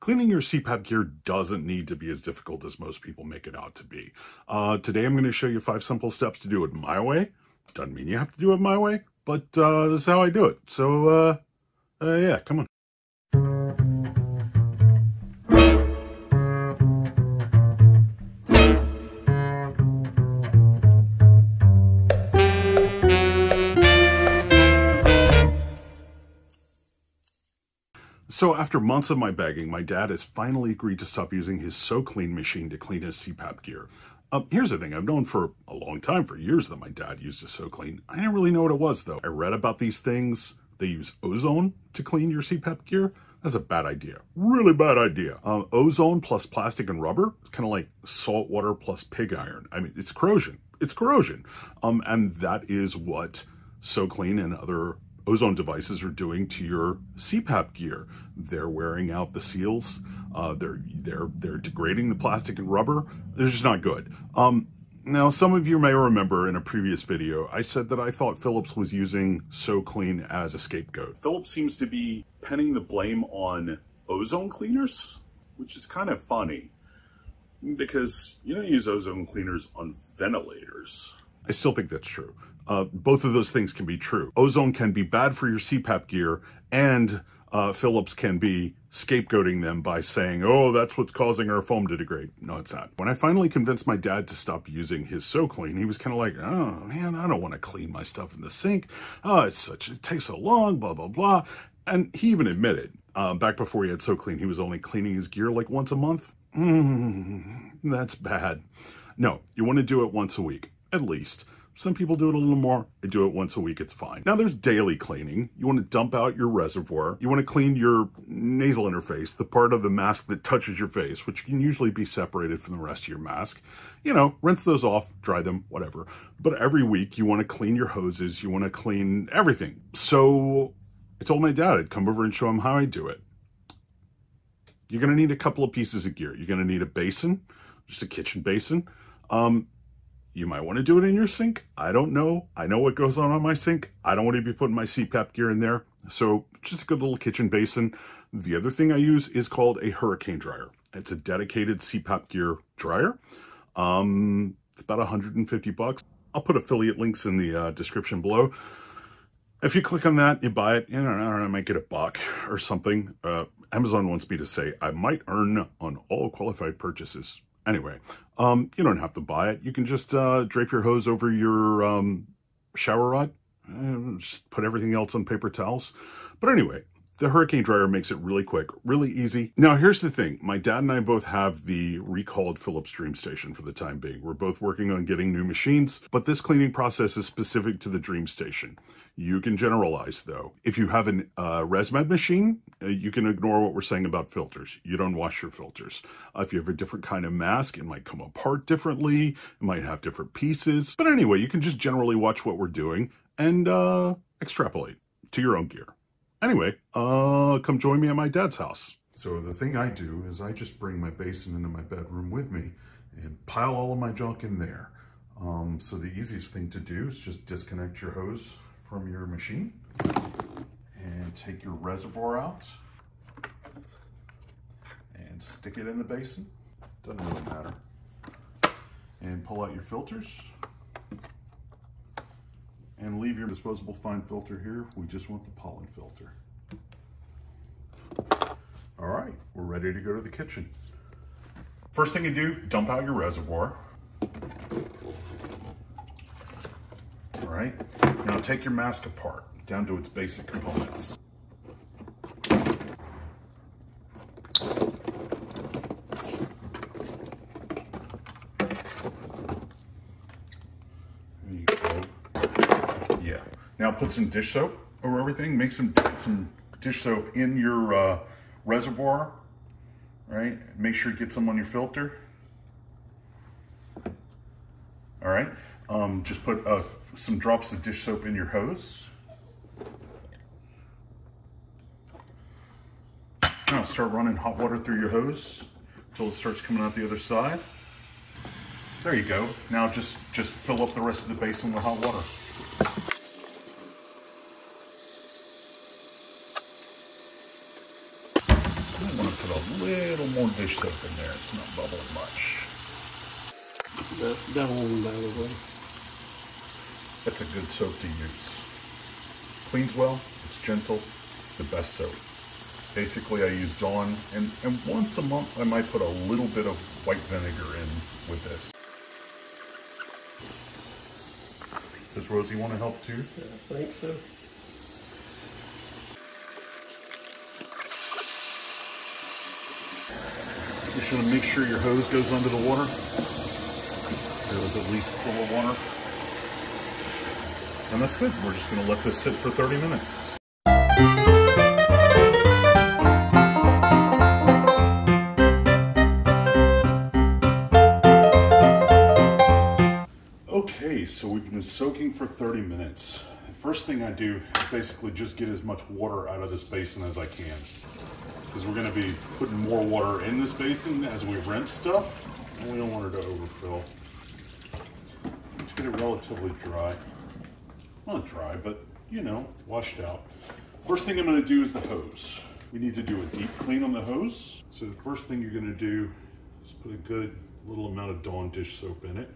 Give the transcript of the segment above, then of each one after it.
Cleaning your CPAP gear doesn't need to be as difficult as most people make it out to be. Today I'm going to show you 5 simple steps to do it my way. Doesn't mean you have to do it my way, but this is how I do it. So, yeah, come on. So after months of my begging, my dad has finally agreed to stop using his SoClean machine to clean his CPAP gear. Here's the thing, I've known for a long time, for years, that my dad used a SoClean. I didn't really know what it was though. I read about these things. They use ozone to clean your CPAP gear. That's a bad idea, really bad idea. Ozone plus plastic and rubber is kind of like salt water plus pig iron. I mean, it's corrosion, and that is what SoClean and other ozone devices are doing to your CPAP gear. They're wearing out the seals. They're degrading the plastic and rubber. They're just not good. Now, some of you may remember in a previous video, I said that I thought Philips was using SoClean as a scapegoat. Philips seems to be pinning the blame on ozone cleaners, which is kind of funny because you don't use ozone cleaners on ventilators. I still think that's true. Both of those things can be true. Ozone can be bad for your CPAP gear, and Philips can be scapegoating them by saying, oh, that's what's causing our foam to degrade. No, it's not. When I finally convinced my dad to stop using his SoClean, he was kind of like, oh man, I don't want to clean my stuff in the sink. Oh, it takes so long, blah, blah, blah. And he even admitted, back before he had SoClean, he was only cleaning his gear like once a month. That's bad. No, you want to do it once a week, at least. Some people do it a little more. They do it once a week, it's fine. Now there's daily cleaning. You want to dump out your reservoir. You want to clean your nasal interface, the part of the mask that touches your face, which can usually be separated from the rest of your mask. You know, rinse those off, dry them, whatever. But every week you want to clean your hoses. You want to clean everything. So I told my dad I'd come over and show him how I do it. You're going to need a couple of pieces of gear. You're going to need a basin, just a kitchen basin. You might want to do it in your sink. I don't know. I know what goes on my sink. I don't want to be putting my CPAP gear in there. So just a good little kitchen basin. The other thing I use is called a Hurricane Dryer. It's a dedicated CPAP gear dryer. It's about 150 bucks. I'll put affiliate links in the description below. If you click on that, you buy it, you know, I might get $1 or something. Amazon wants me to say I might earn on all qualified purchases. Anyway, you don't have to buy it. You can just drape your hose over your shower rod and just put everything else on paper towels. But anyway, the Hurricane Dryer makes it really quick, really easy. Now, here's the thing. My dad and I both have the recalled Philips DreamStation for the time being. We're both working on getting new machines, but this cleaning process is specific to the DreamStation. You can generalize, though. If you have a ResMed machine, you can ignore what we're saying about filters. You don't wash your filters. If you have a different kind of mask, it might come apart differently. It might have different pieces. But anyway, you can just generally watch what we're doing and extrapolate to your own gear. Anyway, come join me at my dad's house. So the thing I do is I just bring my basin into my bedroom with me and pile all of my junk in there. So the easiest thing to do is just disconnect your hose from your machine and take your reservoir out and stick it in the basin. Doesn't really matter. And pull out your filters and leave your disposable fine filter here. We just want the pollen filter. All right, we're ready to go to the kitchen. First thing you do, dump out your reservoir. All right, now take your mask apart down to its basic components. There you go. Yeah, now put some dish soap over everything. Make some dish soap in your reservoir, right? Make sure you get some on your filter. All right, just put some drops of dish soap in your hose. Now start running hot water through your hose until it starts coming out the other side. There you go. Now just fill up the rest of the basin with hot water. I want to put a little more dish soap in there. It's not bubbling much. That one, by the way. That's a good soap to use. Cleans well, it's gentle, the best soap. Basically I use Dawn, and once a month I might put a little bit of white vinegar in with this. Does Rosie want to help too? I think so. You should make sure your hose goes under the water. It was at least full of water. And that's good. We're just going to let this sit for 30 minutes. Okay, so we've been soaking for 30 minutes. The first thing I do is basically just get as much water out of this basin as I can. Because we're going to be putting more water in this basin as we rinse stuff. And we don't want it to overfill. Let's get it relatively dry. Not dry, but you know, washed out. First thing I'm going to do is the hose. We need to do a deep clean on the hose. So the first thing you're going to do is put a good little amount of Dawn dish soap in it.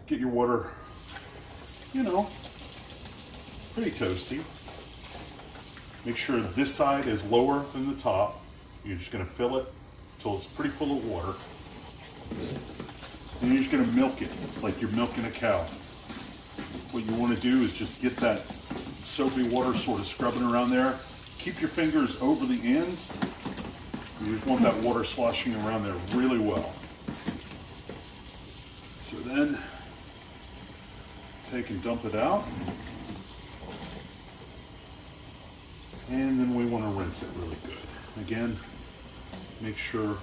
Get your water, you know, pretty toasty. Make sure this side is lower than the top. You're just going to fill it until it's pretty full of water. And you're just going to milk it like you're milking a cow. What you want to do is just get that soapy water sort of scrubbing around there. Keep your fingers over the ends. You just want that water sloshing around there really well. So then, take and dump it out. And then we want to rinse it really good. Again, make sure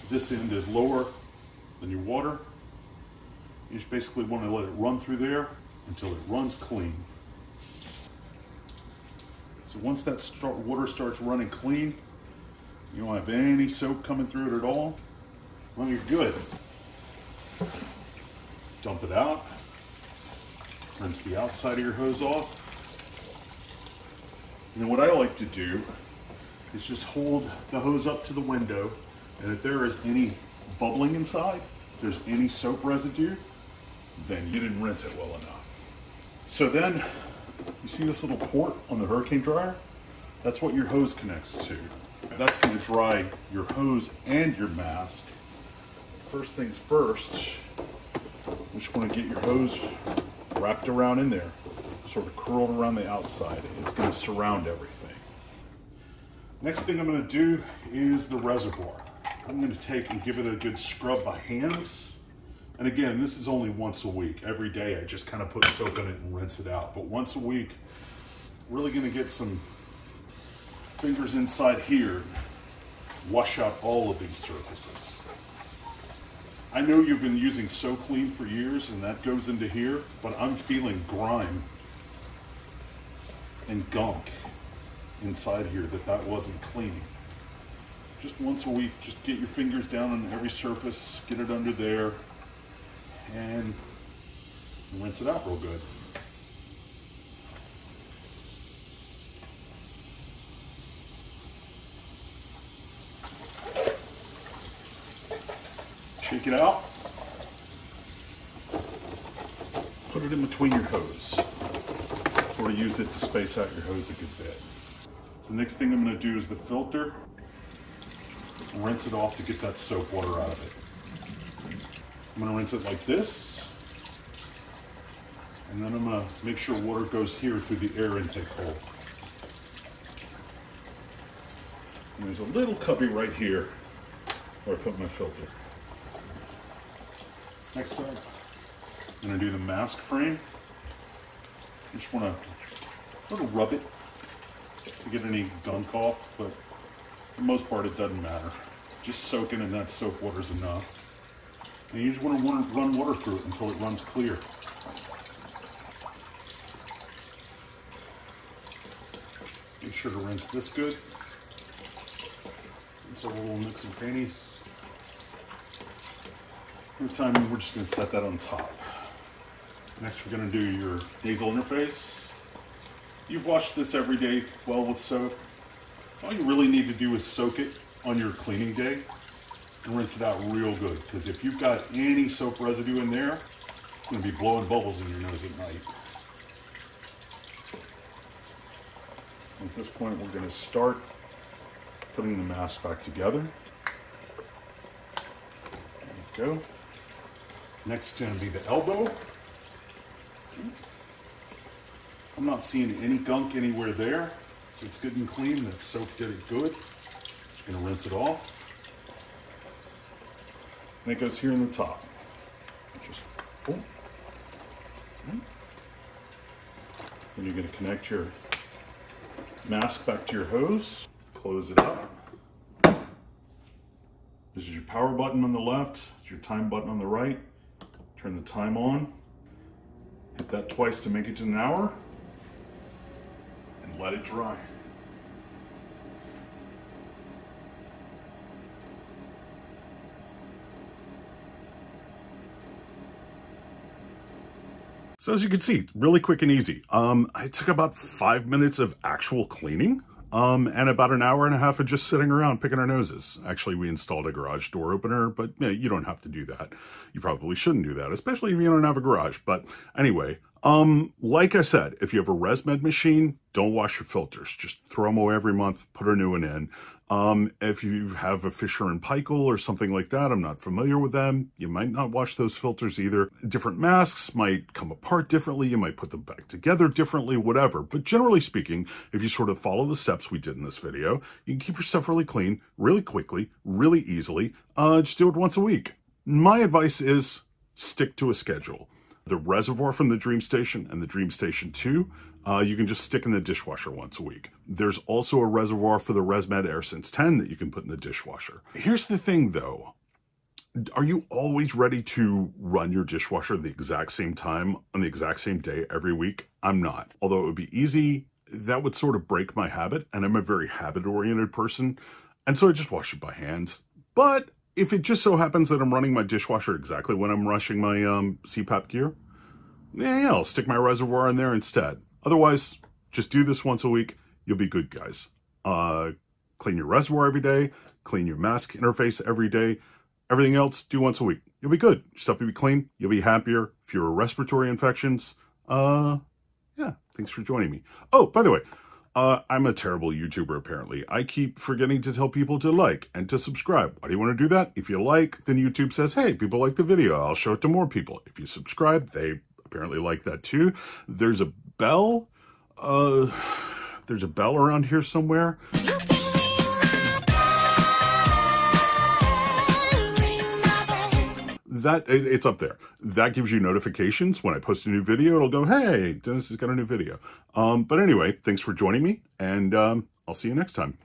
this end is lower than your water. You just basically want to let it run through there until it runs clean. So once that water starts running clean, you don't have any soap coming through it at all, well, you're good. Dump it out. Rinse the outside of your hose off. And then what I like to do is just hold the hose up to the window, and if there is any bubbling inside, if there's any soap residue, then you didn't rinse it well enough. So then, you see this little port on the Hurricane Dryer? That's what your hose connects to. That's going to dry your hose and your mask. First things first, you just want to get your hose wrapped around in there, sort of curled around the outside. It's going to surround everything. Next thing I'm going to do is the reservoir. I'm going to take and give it a good scrub by hands. And again, this is only once a week. Every day I just kind of put soap in it and rinse it out. But once a week, really going to get some fingers inside here, wash out all of these surfaces. I know you've been using SoClean for years and that goes into here, but I'm feeling grime and gunk inside here that wasn't clean. Just once a week, just get your fingers down on every surface, get it under there, and rinse it out real good. Shake it out. Put it in between your hose. Sort of use it to space out your hose a good bit. So the next thing I'm going to do is the filter. Rinse it off to get that soap water out of it. I'm going to rinse it like this. And then I'm going to make sure water goes here through the air intake hole. And there's a little cubby right here where I put my filter. Next up, I'm going to do the mask frame. You just want to sort of rub it to get any gunk off, but for the most part it doesn't matter. Just soaking in that soap water is enough. And you just want to run water through it until it runs clear. Make sure to rinse this good. Rinse our little nooks and crannies. For the time, we're just going to set that on top. Next, we're going to do your nasal interface. You've washed this every day well with soap. All you really need to do is soak it on your cleaning day and rinse it out real good, because if you've got any soap residue in there, it's going to be blowing bubbles in your nose at night. At this point, we're going to start putting the mask back together. There we go. Next is going to be the elbow. I'm not seeing any gunk anywhere there, so it's good and clean. That soap did it good. Just going to rinse it off. And it goes here in the top. Just boom. Then you're going to connect your mask back to your hose. Close it up. This is your power button on the left. It's your time button on the right. Turn the time on. Hit that twice to make it to an hour. And let it dry. So as you can see, really quick and easy. It took about 5 minutes of actual cleaning, and about an hour and a half of just sitting around picking our noses. Actually, we installed a garage door opener, but you don't have to do that. You probably shouldn't do that, especially if you don't have a garage. But anyway, like I said, if you have a ResMed machine, don't wash your filters. Just throw them away every month, put a new one in. If you have a Fisher and Paykel or something like that, I'm not familiar with them, you might not wash those filters either. Different masks might come apart differently, you might put them back together differently, whatever. But generally speaking, if you sort of follow the steps we did in this video, you can keep your stuff really clean, really quickly, really easily. Just do it once a week. My advice is stick to a schedule. The reservoir from the Dream Station and the Dream Station 2, you can just stick in the dishwasher once a week. There's also a reservoir for the ResMed AirSense 10 that you can put in the dishwasher. Here's the thing though. Are you always ready to run your dishwasher the exact same time on the exact same day every week? I'm not. Although it would be easy, that would sort of break my habit, and I'm a very habit-oriented person, and so I just wash it by hand. But if it just so happens that I'm running my dishwasher exactly when I'm rushing my CPAP gear, yeah, I'll stick my reservoir in there instead. Otherwise, just do this once a week. You'll be good, guys. Clean your reservoir every day. Clean your mask interface every day. Everything else, do once a week. You'll be good. Your stuff will be clean. You'll be happier. Fewer respiratory infections. Yeah, thanks for joining me. Oh, by the way, I'm a terrible YouTuber, apparently. I keep forgetting to tell people to like and to subscribe. Why do you want to do that? If you like, then YouTube says, hey, people like the video. I'll show it to more people. If you subscribe, they apparently like that too. There's a bell. There's a bell around here somewhere. It's up there. That gives you notifications when I post a new video. It'll go, hey, Dennis has got a new video. But anyway, thanks for joining me, and I'll see you next time.